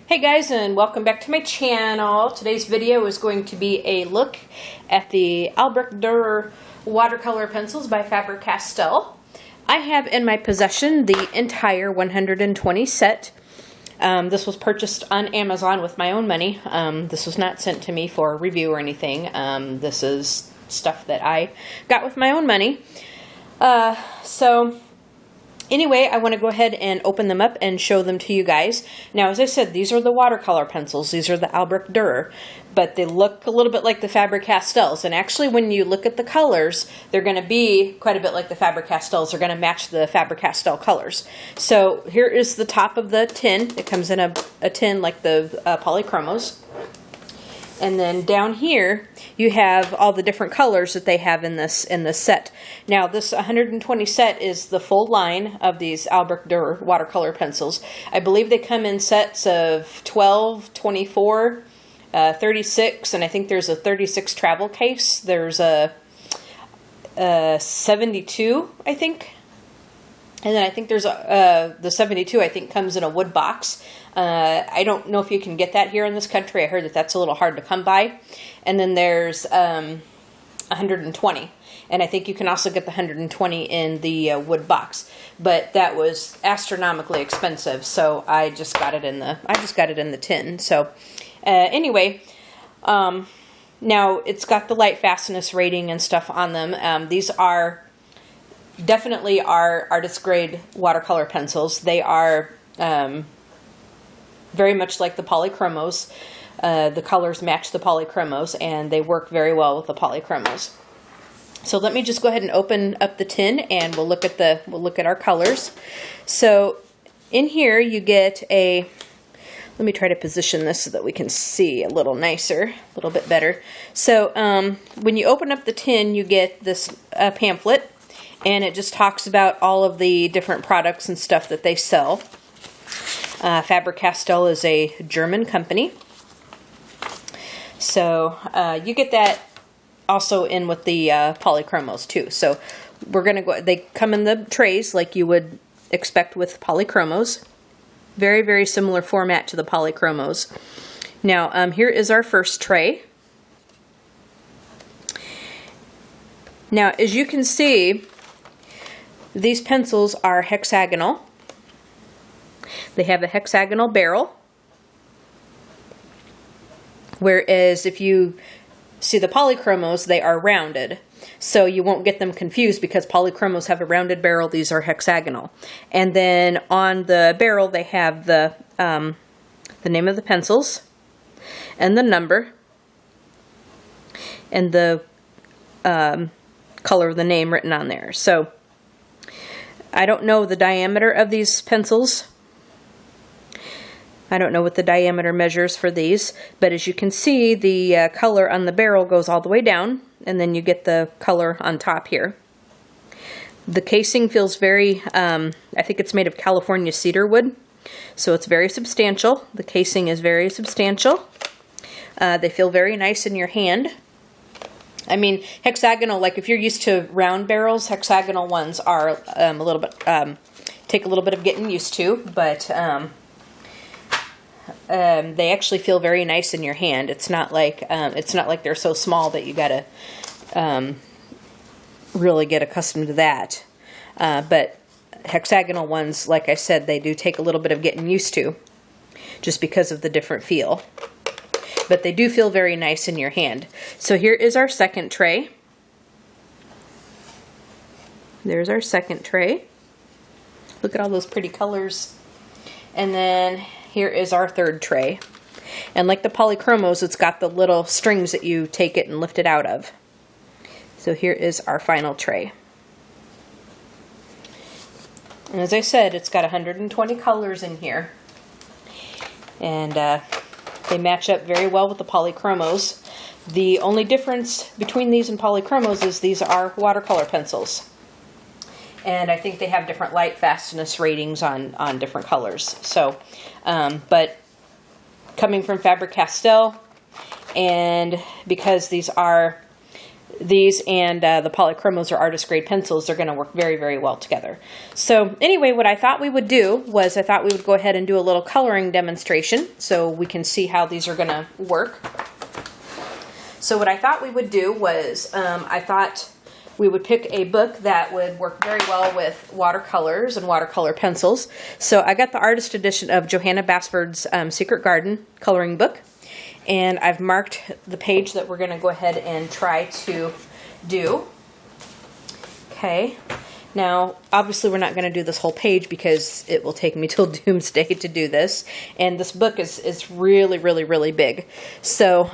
Hey guys, and welcome back to my channel. Today's video is going to be a look at the Albrecht Durer Watercolor Pencils by Faber Castell. I have in my possession the entire 120 set. This was purchased on Amazon with my own money. This was not sent to me for review or anything. This is stuff that I got with my own money. Anyway, I want to go ahead and open them up and show them to you guys. Now, as I said, these are the watercolor pencils. These are the Albrecht Durer, but they look a little bit like the Faber Castells. And actually, when you look at the colors, they're going to be quite a bit like the Faber Castells. They're going to match the Faber Castell colors. So here is the top of the tin. It comes in a tin like the polychromos. And then down here, you have all the different colors that they have in this set. Now, this 120 set is the full line of these Albrecht Durer watercolor pencils. I believe they come in sets of 12, 24, 36, and I think there's a 36 travel case. There's a 72, I think. And then I think there's the 72, I think, comes in a wood box. I don't know if you can get that here in this country. I heard that that's a little hard to come by. And then there's 120. And I think you can also get the 120 in the wood box. But that was astronomically expensive, so I just got it in the tin. So anyway, now it's got the light fastness rating and stuff on them. These are definitely are artist grade watercolor pencils. They are very much like the polychromos. The colors match the polychromos, and they work very well with the polychromos. So let me just go ahead and open up the tin, and we'll look at our colors. So in here you get a. Let me try to position this so that we can see a little nicer, a little bit better. So when you open up the tin, you get this pamphlet. And it just talks about all of the different products and stuff that they sell. Faber Castell is a German company. So you get that also in with the polychromos too. So we're going to go, they come in the trays like you would expect with polychromos. Very, very similar format to the polychromos. Now here is our first tray. Now as you can see, these pencils are hexagonal. They have a hexagonal barrel. Whereas if you see the polychromos, they are rounded. So you won't get them confused because polychromos have a rounded barrel. These are hexagonal. And then on the barrel, they have the name of the pencils and the number and the color of the name written on there. So I don't know the diameter of these pencils. I don't know what the diameter measures for these, but as you can see, the color on the barrel goes all the way down, and then you get the color on top here. The casing feels very, I think it's made of California cedar wood, so it's very substantial. The casing is very substantial. They feel very nice in your hand. I mean, hexagonal, like if you're used to round barrels, hexagonal ones are a little bit, take a little bit of getting used to, but they actually feel very nice in your hand. It's not like they're so small that you gotta really get accustomed to that. But hexagonal ones, like I said, they do take a little bit of getting used to, just because of the different feel. But they do feel very nice in your hand. So here is our second tray. There's our second tray. Look at all those pretty colors. And then here is our third tray. And like the polychromos, it's got the little strings that you take it and lift it out of. So here is our final tray. And as I said, it's got 120 colors in here. And they match up very well with the polychromos. The only difference between these and polychromos is these are watercolor pencils. And I think they have different light fastness ratings on different colors. So, but coming from Faber Castell, and because these are these and the polychromos or artist grade pencils are going to work very, very well together. So anyway, what I thought we would do was I thought we would go ahead and do a little coloring demonstration so we can see how these are going to work. So what I thought we would do was I thought we would pick a book that would work very well with watercolors and watercolor pencils. So I got the artist edition of Johanna Basford's Secret Garden coloring book. And I've marked the page that we're going to go ahead and try to do. Okay. Now, obviously we're not going to do this whole page because it will take me till doomsday to do this. And this book is really, really, really big. So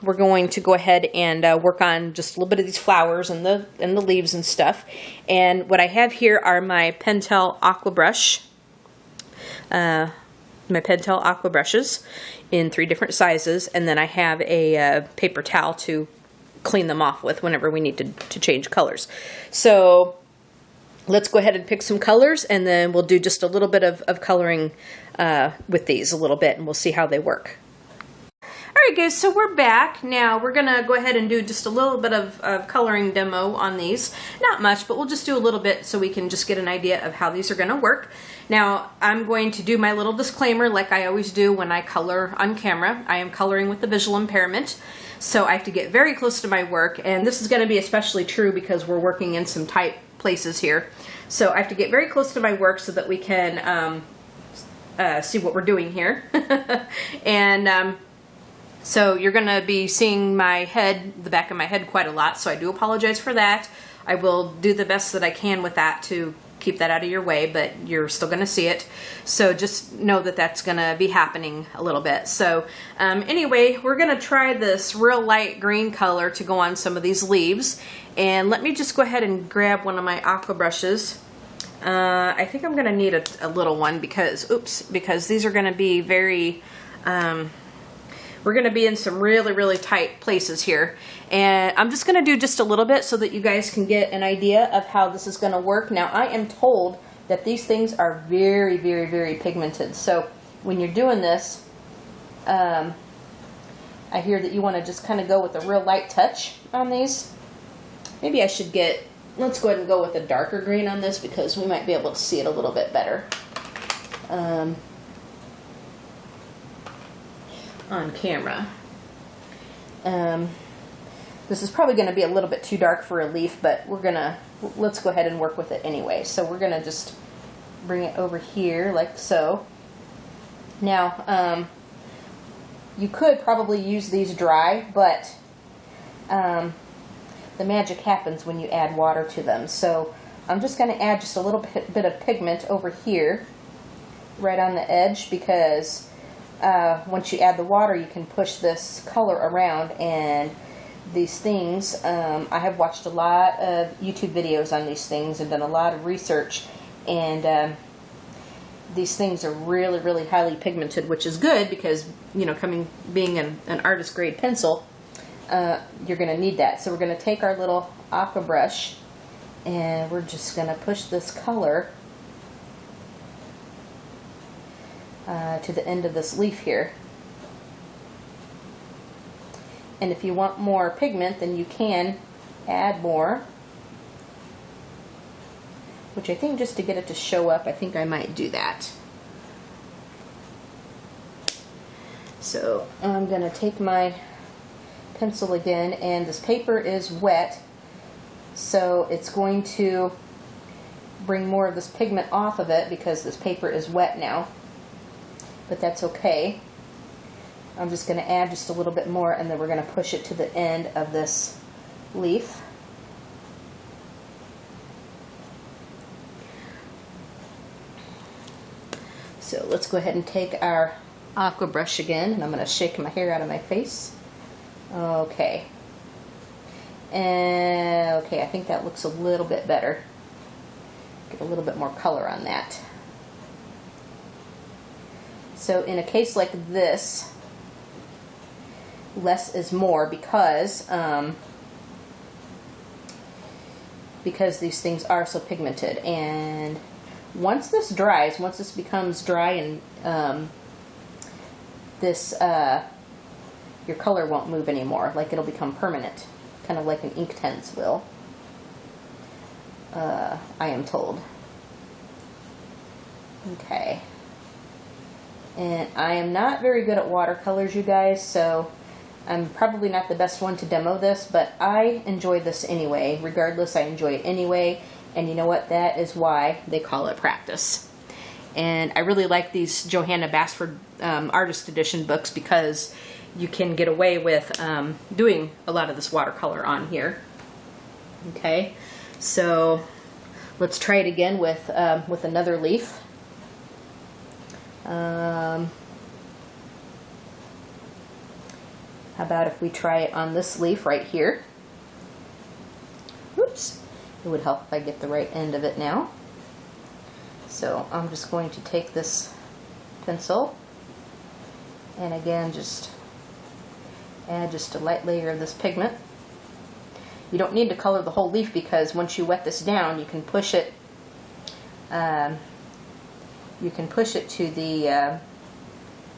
we're going to go ahead and work on just a little bit of these flowers and the leaves and stuff. And what I have here are my Pentel Aqua Brush. My Pentel Aqua brushes in 3 different sizes, and then I have a paper towel to clean them off with whenever we need to change colors. So let's go ahead and pick some colors, and then we'll do just a little bit of coloring with these a little bit, and we'll see how they work. Alright guys, so we're back. Now we're going to go ahead and do just a little bit of coloring demo on these. Not much, but we'll just do a little bit so we can just get an idea of how these are going to work. Now I'm going to do my little disclaimer like I always do when I color on camera. I am coloring with a visual impairment, so I have to get very close to my work, and this is going to be especially true because we're working in some tight places here. So I have to get very close to my work so that we can see what we're doing here. And so you're going to be seeing my head, the back of my head quite a lot, so I do apologize for that. I will do the best that I can with that to keep that out of your way, but you're still going to see it. So just know that that's going to be happening a little bit. So anyway, we're going to try this real light green color to go on some of these leaves. And let me just go ahead and grab one of my aqua brushes. I think I'm going to need a little one because, because these are going to be very... we're going to be in some really, really tight places here. And I'm just going to do just a little bit so that you guys can get an idea of how this is going to work. Now, I am told that these things are very, very, very pigmented. So when you're doing this, I hear that you want to just kind of go with a real light touch on these. Maybe I should let's go ahead and go with a darker green on this because we might be able to see it a little bit better. On camera. This is probably going to be a little bit too dark for a leaf, but let's go ahead and work with it anyway. So we're going to just bring it over here like so. Now, you could probably use these dry, but the magic happens when you add water to them. So I'm just going to add just a little bit of pigment over here, right on the edge, because once you add the water, you can push this color around, and these things, I have watched a lot of YouTube videos on these things and done a lot of research, and these things are really, really highly pigmented, which is good because, you know, being an artist grade pencil, you're going to need that. So we're going to take our little aqua brush and we're just going to push this color to the end of this leaf here. And if you want more pigment, then you can add more, which I think just to get it to show up, I think I might do that. So I'm going to take my pencil again, and this paper is wet, so it's going to bring more of this pigment off of it because this paper is wet now. But that's okay. I'm just going to add just a little bit more, and then we're going to push it to the end of this leaf. So let's go ahead and take our aqua brush again, and I'm going to shake my hair out of my face. Okay. And okay, I think that looks a little bit better. Get a little bit more color on that. So in a case like this, less is more because these things are so pigmented. And once this dries, once this becomes dry, and your color won't move anymore, like it'll become permanent. kind of like an Inktense will, I am told. Okay. And I am not very good at watercolors, you guys, so I'm probably not the best one to demo this, but I enjoy this anyway. Regardless, I enjoy it anyway, and you know what? That is why they call it practice. And I really like these Johanna Basford Artist Edition books because you can get away with doing a lot of this watercolor on here. Okay, so let's try it again with another leaf. How about if we try it on this leaf right here? Oops, it would help if I get the right end of it now. So I'm just going to take this pencil and again just add just a light layer of this pigment. You don't need to color the whole leaf because once you wet this down, you can push it. You can push it to the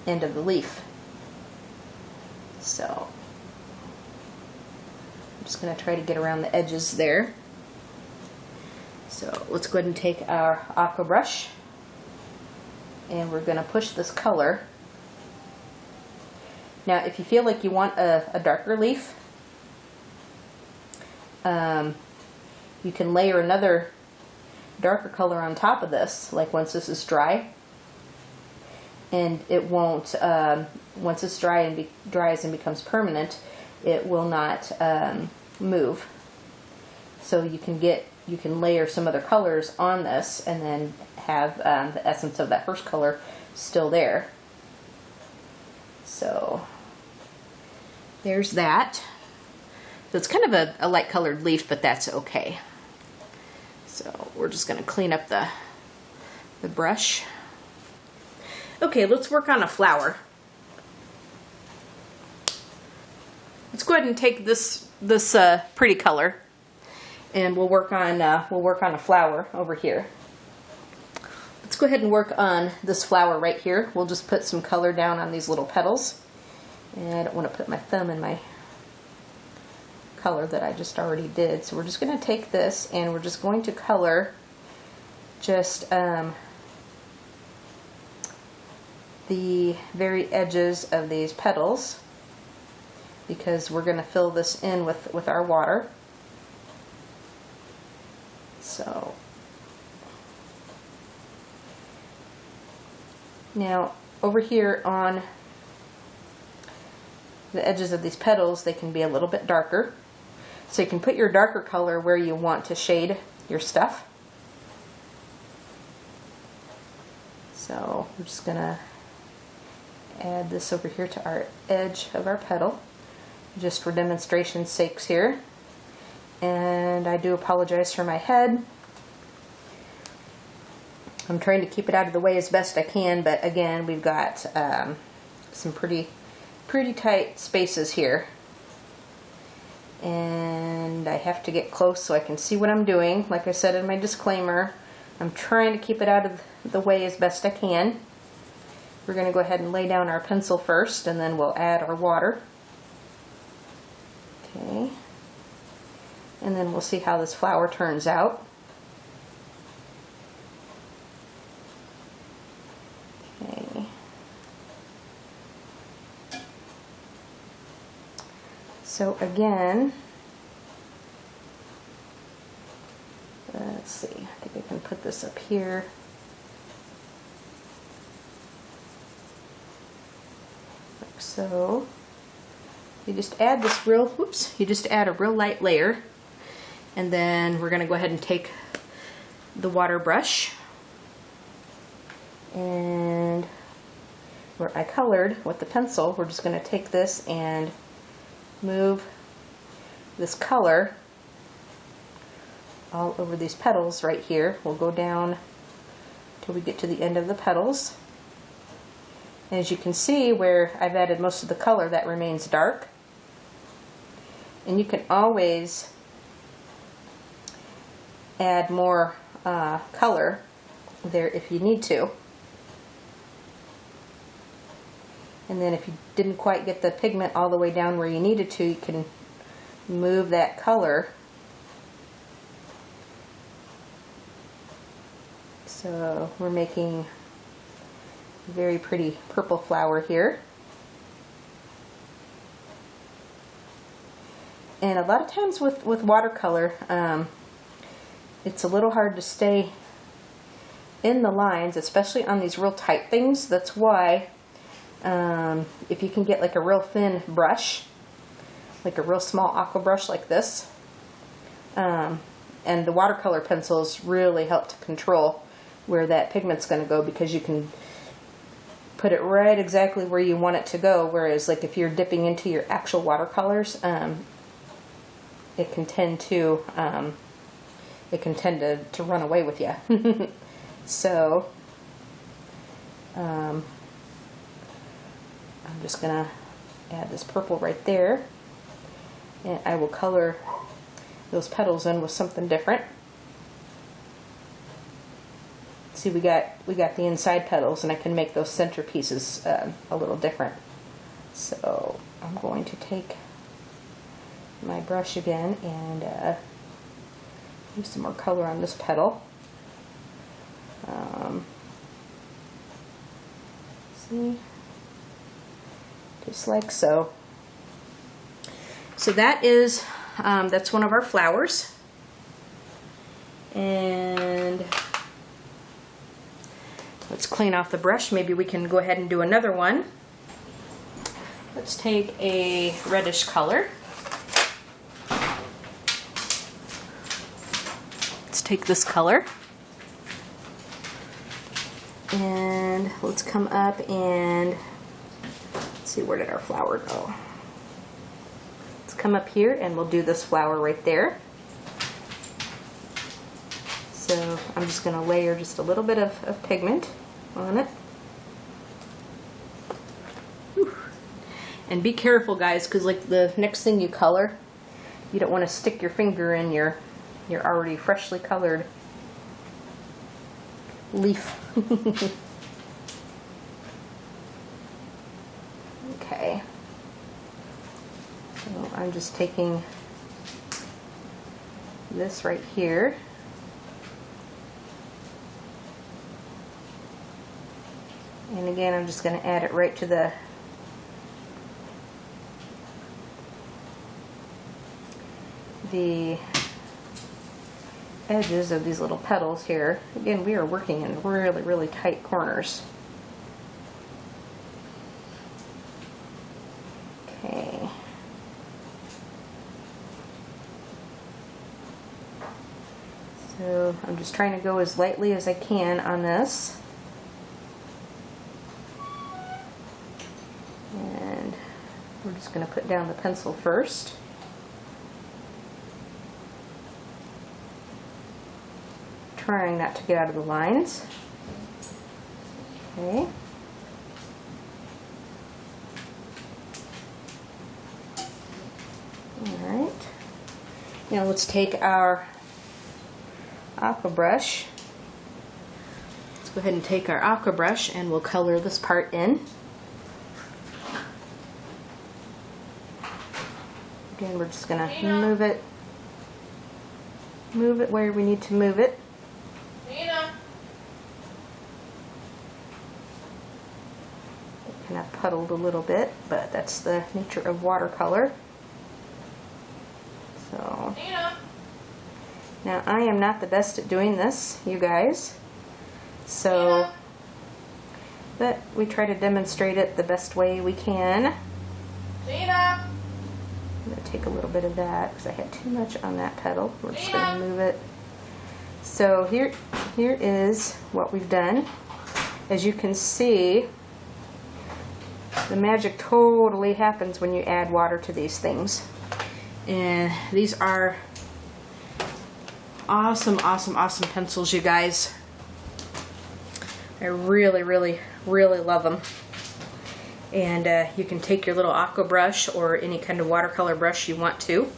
end of the leaf. So I'm just going to try to get around the edges there. So let's go ahead and take our aqua brush and we're going to push this color. Now if you feel like you want a darker leaf, you can layer another darker color on top of this, like once this is dry, and it won't, once it's dry and dries and becomes permanent, it will not move. So you can layer some other colors on this and then have the essence of that first color still there. So there's that. So it's kind of a light colored leaf, but that's okay. So we're just going to clean up the brush. Okay, let's work on a flower. Let's go ahead and take this pretty color, and we'll work on a flower over here. Let's go ahead and work on this flower right here. We'll just put some color down on these little petals, and I don't want to put my thumb in my color that I just already did. So we're just going to take this and we're just going to color just the very edges of these petals, because we're going to fill this in with our water. So now over here on the edges of these petals, they can be a little bit darker. So you can put your darker color where you want to shade your stuff. So we're just going to add this over here to our edge of our petal, just for demonstration's sakes here. And I do apologize for my head. I'm trying to keep it out of the way as best I can, but again, we've got some pretty tight spaces here. And I have to get close so I can see what I'm doing. Like I said in my disclaimer, I'm trying to keep it out of the way as best I can. We're going to go ahead and lay down our pencil first, and then we'll add our water. Okay. And then we'll see how this flower turns out. Okay. So again, let's see, I think I can put this up here. Like so. You just add this you just add a real light layer, and then we're going to go ahead and take the water brush, and where I colored with the pencil, we're just going to take this and move this color all over these petals right here. We'll go down till we get to the end of the petals. And as you can see, where I've added most of the color, that remains dark. And you can always add more color there if you need to. And then if you didn't quite get the pigment all the way down where you needed to, you can move that color. So we're making a very pretty purple flower here. And a lot of times with watercolor, it's a little hard to stay in the lines, especially on these real tight things. That's why if you can get like a real thin brush, like a real small aqua brush like this, and the watercolor pencils really help to control where that pigment's going to go, because you can put it right exactly where you want it to go, whereas like if you're dipping into your actual watercolors, it can tend to run away with you. So I'm just gonna add this purple right there, and I will color those petals in with something different. See, we got the inside petals, and I can make those center pieces a little different. So I'm going to take my brush again and use some more color on this petal. See, just like so. So that is that's one of our flowers, and let's clean off the brush. Maybe we can go ahead and do another one. Let's take a reddish color. Let's take this color, and let's come up and let's see, where did our flower go? Let's come up here and we'll do this flower right there. So I'm just going to layer just a little bit of pigment on it. Whew. And be careful, guys, because like the next thing you color, you don't want to stick your finger in your already freshly colored leaf. Okay. So I'm just taking this right here. And again, I'm just going to add it right to the edges of these little petals here. Again, we are working in really, really tight corners. Okay. So I'm just trying to go as lightly as I can on this. And we're just going to put down the pencil first. Trying not to get out of the lines. Okay. Alright. Now let's take our aqua brush. Let's go ahead and take our aqua brush and we'll color this part in. Again, we're just going to move it where we need to move it. Kind of puddled a little bit, but that's the nature of watercolor. So now I am not the best at doing this, you guys, so but we try to demonstrate it the best way we can. I'm going to take a little bit of that because I had too much on that petal. We're just going to move it. So here is what we've done. As you can see, the magic totally happens when you add water to these things. And these are awesome, awesome, awesome pencils, you guys. I really, really, really love them. And you can take your little aqua brush or any kind of watercolor brush you want to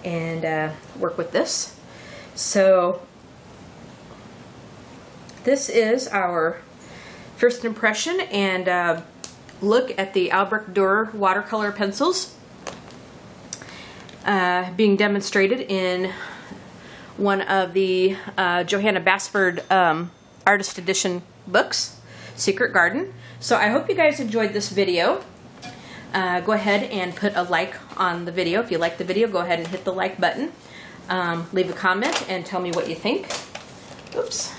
and work with this. So this is our first impression and look at the Albrecht Durer Watercolor Pencils. being demonstrated in one of the Johanna Basford Artist Edition books, Secret Garden. So I hope you guys enjoyed this video. Go ahead and put a like on the video. If you like the video, go ahead and hit the like button. Leave a comment and tell me what you think. Oops,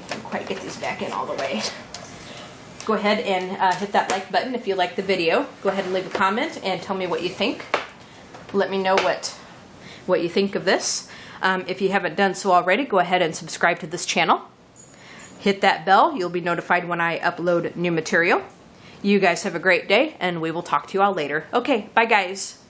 didn't quite get these back in all the way. Go ahead and hit that like button if you like the video. Go ahead and leave a comment and tell me what you think. Let me know what you think of this. If you haven't done so already, go ahead and subscribe to this channel. Hit that bell. You'll be notified when I upload new material. You guys have a great day, and we will talk to you all later. Okay, bye guys.